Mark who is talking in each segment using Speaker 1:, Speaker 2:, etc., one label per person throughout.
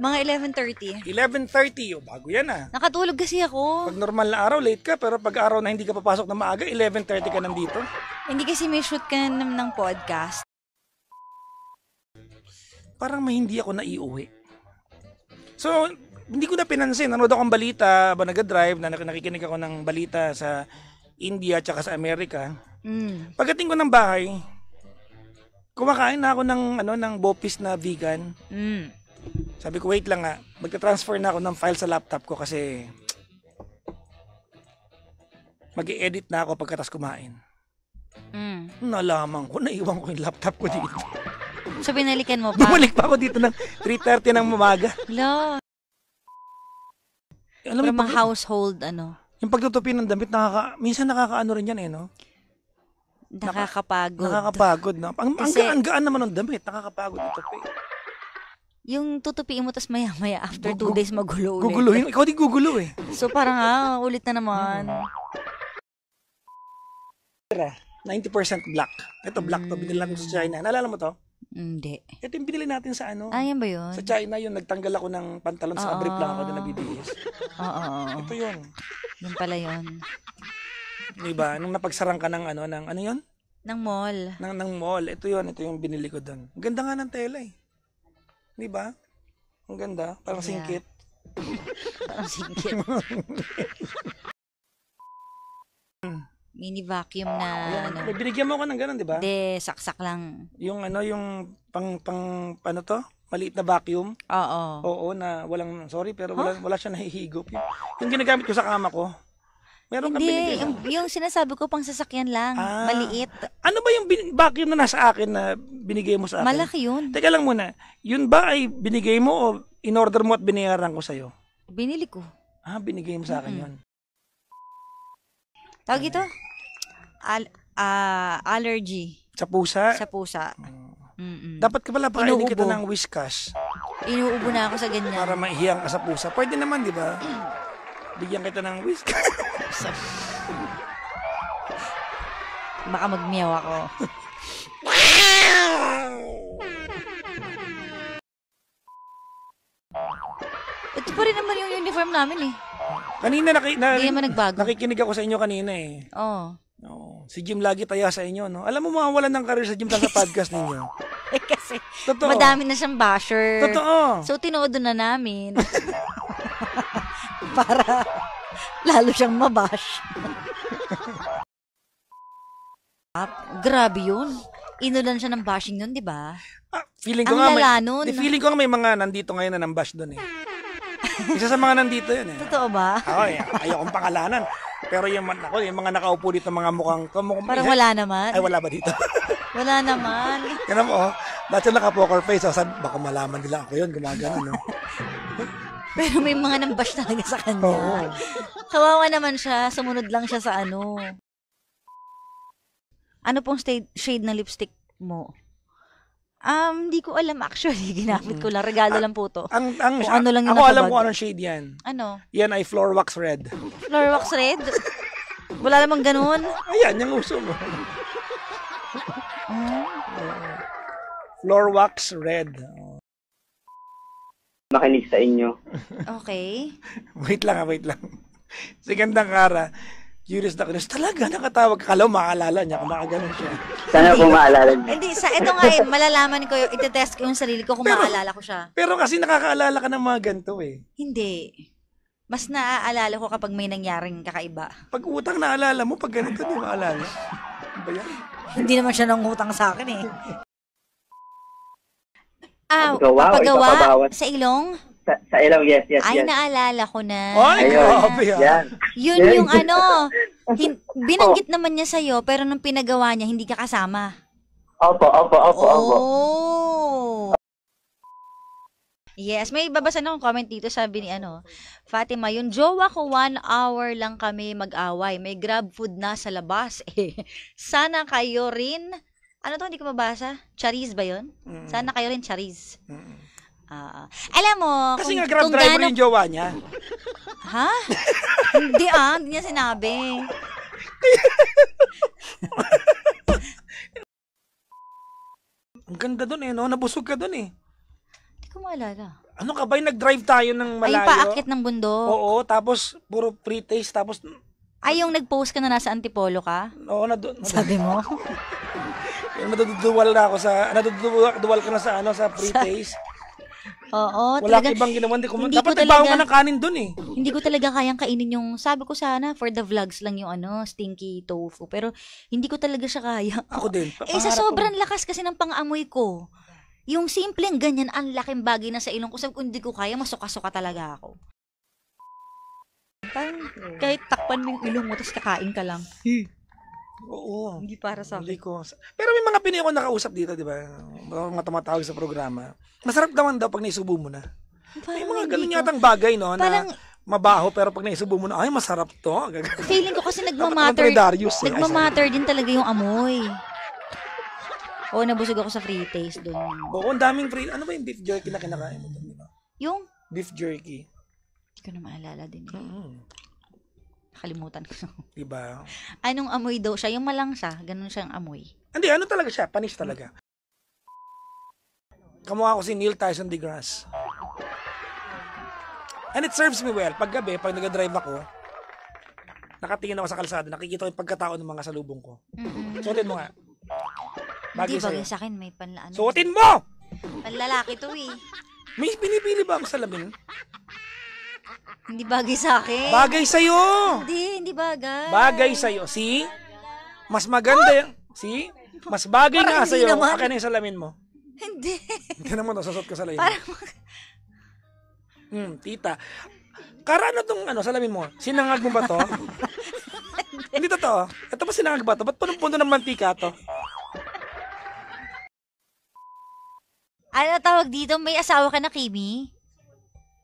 Speaker 1: Mga 11:30.
Speaker 2: 11:30, bago yan ah.
Speaker 1: Nakatulog kasi ako.
Speaker 2: Pag normal na araw, late ka, pero pag araw na hindi ka papasok na maaga, 11:30 ka nandito.
Speaker 1: Hindi kasi may shoot ka ng podcast.
Speaker 2: Parang hindi ako naiuwi. So, hindi ko na pinansin. Nanood akong balita, ba nag-drive, na nakikinig ako ng balita sa India at sa Amerika. Pagdating ko ng bahay, kumakain na ako ng Bopis na vegan. Sabi ko, wait lang nga, magta-transfer na ako ng file sa laptop ko kasi mag-i-edit na ako pagkatas kumain. Nalaman ko, naiwan ko yung laptop ko dito.
Speaker 1: So, binalikan mo pa?
Speaker 2: Bumalik pa ako dito ng 3:30 ng umaga.
Speaker 1: Hello.
Speaker 2: Alam
Speaker 1: mo, mga household,
Speaker 2: yung pagtutupi ng damit, minsan nakakaano rin yan no?
Speaker 1: Nakakapagod.
Speaker 2: Nakakapagod, no? Ang gaan naman ng damit, nakakapagod itupi.
Speaker 1: Yung tutupiin mo, tas maya-maya, after 2 days, magulo ulit.
Speaker 2: Guguluhin. Ikaw din gugulo eh.
Speaker 1: So, parang ulit na naman.
Speaker 2: 90% black. Ito, black to. Binili natin sa China. Naalala mo to?
Speaker 1: Hindi.
Speaker 2: Ito yung binili natin sa
Speaker 1: yan ba yun?
Speaker 2: Sa China yun, nagtanggal ako ng pantalon sa abrip lang ako doon nabibihis.
Speaker 1: Oo.
Speaker 2: Ito yun.
Speaker 1: Yun pala yun.
Speaker 2: Diba? Nung napagsarang ka ng ano yun?
Speaker 1: Ng mall.
Speaker 2: Ng mall. Ito yung binili ko doon. Ang ganda nga ng tela eh. Diba? Ang ganda. Parang singkit.
Speaker 1: Parang singkit. Mini vacuum na
Speaker 2: Binigyan mo ako ng ganun, di ba?
Speaker 1: Hindi, saksak lang.
Speaker 2: Yung pang maliit na vacuum.
Speaker 1: Oo.
Speaker 2: Oo, na sorry, pero wala siya nahihigop. Yung ginagamit ko sa kama ko. Meron kang binigay.
Speaker 1: Yung sinasabi ko pang sasakyan lang, maliit.
Speaker 2: Ano ba yung vacuum na nasa akin na binigay mo sa akin?
Speaker 1: Malaki yun.
Speaker 2: Teka lang muna, yun ba ay binigay mo o in-order mo at binayaran ko sa'yo?
Speaker 1: Binili ko.
Speaker 2: Binigay mo sa akin yun.
Speaker 1: Tawag ito? Allergy.
Speaker 2: Sa pusa?
Speaker 1: Sa pusa.
Speaker 2: Dapat ka pala pakainin kita ng Whiskas.
Speaker 1: Inuubo na ako sa ganyan.
Speaker 2: Para maihiyang ka sa pusa. Pwede naman, di ba? Bigyan kita ng Whiskas.
Speaker 1: Baka magmiyaw ako. Ito pa rin naman yung uniform namin eh.
Speaker 2: Kanina
Speaker 1: hindi naman nagbago.
Speaker 2: Nakikinig ako sa inyo kanina eh.
Speaker 1: Oo.
Speaker 2: Si Jim lagi taya sa inyo, no? Alam mo, mawawalan ng career sa Jim sa podcast ninyo.
Speaker 1: Kasi
Speaker 2: totoo.
Speaker 1: Madami na siyang basher.
Speaker 2: Totoo.
Speaker 1: So, tinodo na namin. Para lalo siyang mabash. Grabe yun. Inulan siya ng bashing nun, di ba?
Speaker 2: Feeling ko feeling ko nga may mga nandito ngayon na nambash doon eh. Isa sa mga nandito yun eh.
Speaker 1: Totoo ba?
Speaker 2: Ayokong pangalanan. Pero yung mga nakaupo dito, mga mukhang
Speaker 1: parang wala naman.
Speaker 2: Ay, wala ba dito?
Speaker 1: Wala naman.
Speaker 2: Yan mo, lahat sila naka-poker face. Baka malaman nila ako yun, gumagano, no?
Speaker 1: Pero may mga nambash talaga sa kanya.
Speaker 2: Oo.
Speaker 1: Kawawa naman siya. Sumunod lang siya sa ano. Ano pong shade ng lipstick mo? Hindi ko alam actually. Ginamit ko lang. Regalo lang po to. Ano lang yung
Speaker 2: ako alam ko anong shade yan.
Speaker 1: Ano?
Speaker 2: Yan ay Floor Wax Red.
Speaker 1: Floor Wax Red? Wala namang ganun.
Speaker 2: Ayan, yung uso mo. Floor Wax Red.
Speaker 3: Makinig sa inyo.
Speaker 1: Okay.
Speaker 2: Wait lang. Si Gandang Kara. Curious na curious. Talaga, nakatawag. Kala mo, maalala niya kung makaganon siya.
Speaker 3: Sana po maalala niya.
Speaker 1: Hindi, ito nga malalaman ko, itetest ko yung sarili ko kung maalala ko siya.
Speaker 2: Pero kasi nakakaalala ka ng mga ganito eh.
Speaker 1: Hindi. Mas naaalala ko kapag may nangyaring kakaiba.
Speaker 2: Pag utang naalala mo, pag ganito di maalala. Ano ba yan?
Speaker 1: Hindi naman siya nangutang sa akin eh.
Speaker 3: Papagawa
Speaker 1: sa ilong?
Speaker 3: Sa ilong, yes.
Speaker 1: Ay, naalala ko na.
Speaker 2: Ay, grabe
Speaker 3: yan.
Speaker 1: Yun yung ano, binanggit naman niya sa'yo, pero nung pinagawa niya, hindi ka kasama.
Speaker 3: Opo.
Speaker 1: Yes, may babasa na akong comment dito, sabi ni Fatima, yung jowa ko 1 hour lang kami mag-away, may grab food na sa labas. Sana kayo rin, ano to, hindi ko mabasa? Charis ba yun? Sana kayo rin charis. Alam mo,
Speaker 2: kasi nga grab driver yung jowa niya.
Speaker 1: Ha? Hindi niya sinabi.
Speaker 2: Ang ganda dun no? Nabusog ka dun eh.
Speaker 1: Hindi ko maalala.
Speaker 2: Ano ka ba? Nag-drive tayo ng
Speaker 1: Ay,
Speaker 2: malayo.
Speaker 1: paakit ng bundok.
Speaker 2: Oo, tapos puro free taste, tapos
Speaker 1: Ay, yung nag-post ka na nasa Antipolo ka?
Speaker 2: oo,
Speaker 1: Sabi mo?
Speaker 2: naduduwal na ako sa, naduduwal ka na sa, sa free taste.
Speaker 1: Oo,
Speaker 2: Wala
Speaker 1: talaga.
Speaker 2: kang ibang ginawa.
Speaker 1: Hindi
Speaker 2: Dapat
Speaker 1: ko
Speaker 2: nagbawa
Speaker 1: talaga-
Speaker 2: ka ng kanin dun eh.
Speaker 1: Hindi ko talaga kayang kainin yung, sabi ko sana, for the vlogs lang yung stinky tofu. Pero, hindi ko talaga siya kaya.
Speaker 2: Ako din.
Speaker 1: Sa sobrang lakas kasi ng pang-amoy ko. Yung simpleng ganyan, ang laking bagay na sa ilong ko. Sabi ko, hindi ko kaya, masuka-suka talaga ako. Parang, kahit takpan mo yung ilong mo, tapos kakain ka lang.
Speaker 2: Oo.
Speaker 1: Hindi para sa
Speaker 2: Hindi
Speaker 1: akin.
Speaker 2: ko. Pero may mga Pinoy ako nakausap dito, di ba? Mga tumatawag sa programa. Masarap naman daw pag naisubo mo na. May mga ganun yatang bagay, no?
Speaker 1: Parang-
Speaker 2: na mabaho, pero pag naisubo mo na, ay, masarap to.
Speaker 1: Feeling ko kasi
Speaker 2: Andre Darius, eh.
Speaker 1: nagmamatter din talaga yung amoy. Oo, nabusog ako sa free taste dun.
Speaker 2: Oo, ang daming free. Ano ba yung beef jerky na kinakain mo doon, di ba?
Speaker 1: Yung,
Speaker 2: Beef jerky.
Speaker 1: hindi ko na maalala din. Nakalimutan ko.
Speaker 2: Di ba?
Speaker 1: Anong amoy daw siya? Yung malangsa, ganun siyang amoy.
Speaker 2: Hindi, ano talaga siya? Panis talaga. Kamukha ko si Neil Tyson deGrasse. And it serves me well. Pag gabi, pag nag-drive ako, nakatingin ako sa kalsada, nakikita ko yung pagkatao ng mga salubong ko. Suotin mo nga.
Speaker 1: Hindi
Speaker 2: Bagay sa'yo.
Speaker 1: bagay sa akin, may panlaan.
Speaker 2: Suotin mo!
Speaker 1: Panlalaki to eh.
Speaker 2: May pinipili ba ang salamin?
Speaker 1: Hindi bagay sa akin.
Speaker 2: Bagay sa'yo!
Speaker 1: Hindi bagay.
Speaker 2: Bagay sa'yo. See? Mas maganda yung... See? Mas bagay
Speaker 1: Parang
Speaker 2: nga
Speaker 1: hindi
Speaker 2: sa'yo.
Speaker 1: naman.
Speaker 2: Akin na yung salamin mo.
Speaker 1: Hindi.
Speaker 2: Hindi naman, nasusot ko sa lamin.
Speaker 1: Parang,
Speaker 2: Tita. Karano tong salamin mo? Sinangag mo ba to? Hindi totoo. Ito ba sinangag ba to? Ba't punong-puno ng mantika to?
Speaker 1: ano tawag dito? May asawa ka na, Kimi?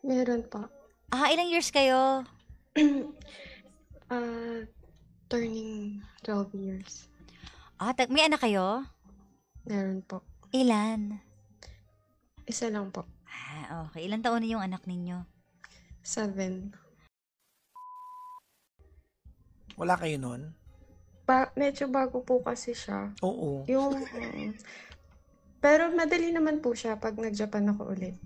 Speaker 4: Meron po.
Speaker 1: Ilang years kayo?
Speaker 4: Turning 12 years.
Speaker 1: May anak kayo?
Speaker 4: Meron po.
Speaker 1: Ilan?
Speaker 4: Isa lang po.
Speaker 1: Okay. Ilan taon na yung anak ninyo?
Speaker 4: 7.
Speaker 2: Wala kayo nun?
Speaker 4: Medyo bago po kasi siya.
Speaker 2: Oo.
Speaker 4: Yung... pero madali naman po siya pag nag-Japan ako ulit.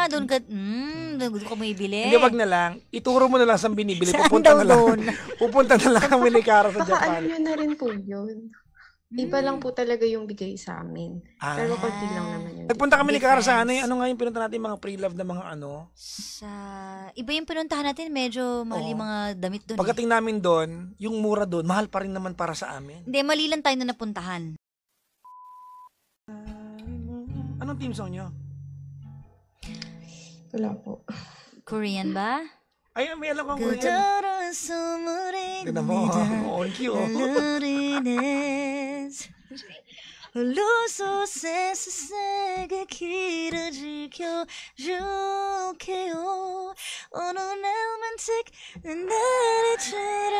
Speaker 1: Doon ka, doon ka bumibili.
Speaker 2: Hindi, wag na lang. Ituro mo na lang saan binibili.
Speaker 1: Saan
Speaker 2: Pupunta
Speaker 1: daw
Speaker 2: na lang.
Speaker 1: doon?
Speaker 2: Pupunta na lang kami ni Cara sa
Speaker 4: Baka
Speaker 2: Japan.
Speaker 4: nyo na rin po yun. Iba lang po talaga yung bigay sa amin. Pero konti lang naman yun.
Speaker 2: Nagpunta kami ni Cara sa ano nga yung pinunta natin mga pre-love na mga
Speaker 1: Iba yung pinuntahan natin, medyo mahal yung mga damit doon.
Speaker 2: Pagdating namin doon, yung mura doon, mahal pa rin naman para sa amin.
Speaker 1: Hindi, mali lang tayo na napuntahan.
Speaker 2: Anong team song nyo?
Speaker 4: Wala po.
Speaker 1: Korean ba?
Speaker 2: Ay, may alam kong Korean.
Speaker 1: 그토록 숨을
Speaker 2: Tignan mo, on cue.
Speaker 1: 홀로서 세상의 길을 지켜줄게요 어느 romantic 날처럼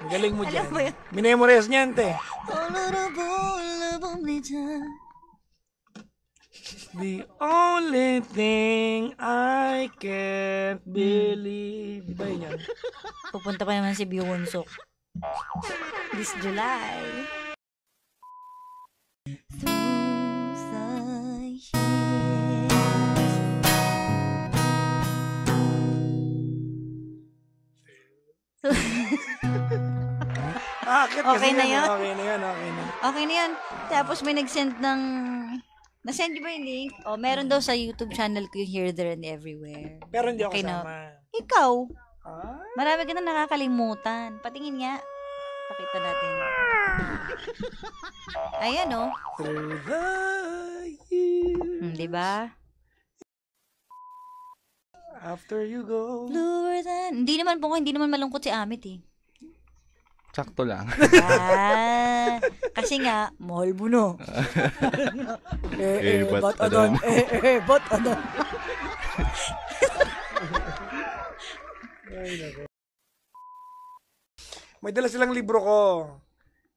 Speaker 2: Ang galing mo
Speaker 1: Alam
Speaker 2: dyan.
Speaker 1: mo yun?
Speaker 2: Minemorize niyan, te.
Speaker 1: 홀로로 불러봅니다
Speaker 2: The only thing I can't believe. Di ba yun yan?
Speaker 1: Pupunta pa naman si Byung-Suk this July. Through the years.
Speaker 2: Akit kasi
Speaker 1: Okay na yun?
Speaker 2: Okay na yun, okay na.
Speaker 1: Okay na yan. Tapos may nag-send ng... Na-send ba yung link? Meron daw sa YouTube channel ko yung Here, There, and Everywhere.
Speaker 2: Pero hindi ako
Speaker 1: Okay na.
Speaker 2: kasama.
Speaker 1: Ikaw,
Speaker 2: Ah?
Speaker 1: marami ka na nakakalimutan. Patingin nga. Pakita natin. Ayan, oh.
Speaker 2: Through the years.
Speaker 1: Diba?
Speaker 2: After you go.
Speaker 1: Bluer than... Hindi naman malungkot si Amit, eh.
Speaker 5: Sakto lang.
Speaker 1: Kasi nga, mahal mo no.
Speaker 5: Ba't adan?
Speaker 1: Ba't adan?
Speaker 2: May dala silang libro ko.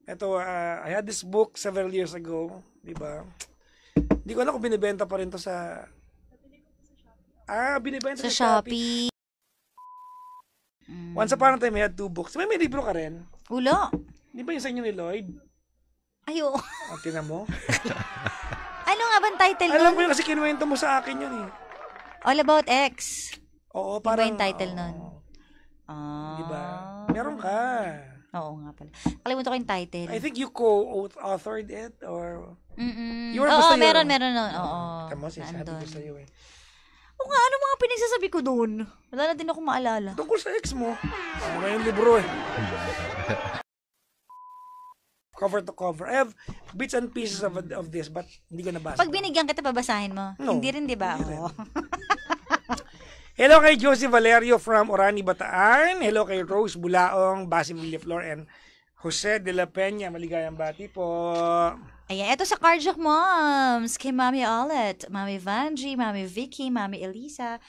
Speaker 2: Ito, I had this book several years ago. Diba? Hindi ko alam kung binibenta pa rin to sa... binibenta
Speaker 1: Sa
Speaker 2: sa
Speaker 1: Shopee.
Speaker 2: Once upon a time, I had 2 books. May libro ka rin.
Speaker 1: Ulo.
Speaker 2: Di ba yung sa inyo ni Lloyd?
Speaker 1: Ay, oo.
Speaker 2: Tinan mo.
Speaker 1: Ano nga ba bang title nun?
Speaker 2: Alam ko yun kasi kinuwento mo sa akin yun eh.
Speaker 1: All About X.
Speaker 2: Oo,
Speaker 1: Parang,
Speaker 2: parang...
Speaker 1: yung title nun?
Speaker 2: Diba? Meron ka.
Speaker 1: Oo nga pala. Kalimutan ko yung title.
Speaker 2: I think you co-authored it or...
Speaker 1: Mm-mm.
Speaker 2: You were
Speaker 1: Oo,
Speaker 2: basta
Speaker 1: meron
Speaker 2: yun.
Speaker 1: nun. Oo.
Speaker 2: Tama, sinasabi ko
Speaker 1: Nandun.
Speaker 2: sa'yo eh.
Speaker 1: Oo nga, ano mga pinagsasabi ko doon? Wala na din ako maalala.
Speaker 2: Tungkol sa ex mo. Ano nga yung libro eh. Cover to cover. I have bits and pieces of this but hindi ko nabasa.
Speaker 1: Pag binigyan kita, babasahin mo?
Speaker 2: No,
Speaker 1: Hindi rin, di ba?
Speaker 2: hindi rin.
Speaker 1: Oo.
Speaker 2: Hello kay Josie Valerio from Orani, Bataan. Hello kay Rose Bulaong, Basi Villaflor, and Jose de la Peña. Maligayang bati po.
Speaker 1: Ayan, ito sa Carjack Moms. Kay Mami Olet, Mami Vanji, Mami Vicky, Mami Elisa,